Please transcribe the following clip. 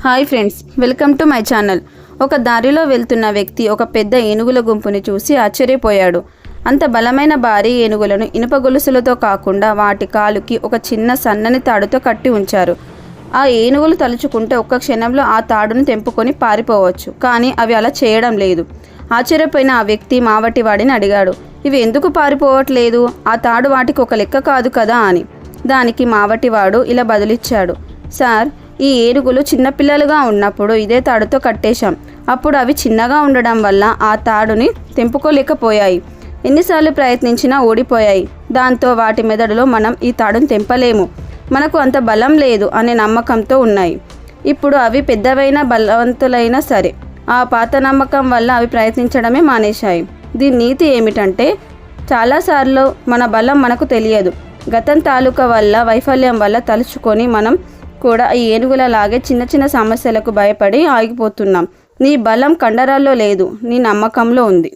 Hi friends, welcome to my channel. ఒక దారిలో వెళ్తున్న వ్యక్తి ఒక పెద్ద ఏనుగుల గుంపుని చూసి ఆశ్చర్యపోయాడు. అంత బలమైన భారీ ఏనుగులను ఇనుప గొలుసులతో కాకుండా వాటి కాలుకి ఒక చిన్న సన్నని తాడుతో కట్టి ఉంచారు. ఆ ఏనుగులు తలుచుకుంటే ఒక్క క్షణంలో ఆ తాడును తెంపుకొని పారిపోవచ్చు, కానీ అవి అలా చేయడం లేదు. ఆశ్చర్యపోయిన ఆ వ్యక్తి మావటివాడిని అడిగాడు, ఇవి ఎందుకు పారిపోవట్లేదు? ఆ తాడు వాటికి ఒక లెక్క కాదు కదా అని. దానికి మావటివాడు ఇలా బదులిచ్చాడు, సార్, ఈ ఏనుగులు చిన్నపిల్లలుగా ఉన్నప్పుడు ఇదే తాడుతో కట్టేశాం. అప్పుడు అవి చిన్నగా ఉండడం వల్ల ఆ తాడుని తెంపుకోలేకపోయాయి. ఎన్నిసార్లు ప్రయత్నించినా ఓడిపోయాయి. దాంతో వాటి మెదడులో మనం ఈ తాడును తెంపలేము, మనకు అంత బలం లేదు అనే నమ్మకంతో ఉన్నాయి. ఇప్పుడు అవి పెద్దవైన బలవంతులైనా సరే ఆ పాత నమ్మకం వల్ల అవి ప్రయత్నించడమే మానేశాయి. దీని నీతి ఏమిటంటే, చాలాసార్లు మన బలం మనకు తెలియదు. గతం తాలూకా వల్ల వైఫల్యం వల్ల తలుచుకొని మనం కూడా ఈ ఏనుగులలాగే చిన్న చిన్న సమస్యలకు భయపడి ఆగిపోతున్నాం. నీ బలం కండరాల్లో లేదు, నీ నమ్మకంలో ఉంది.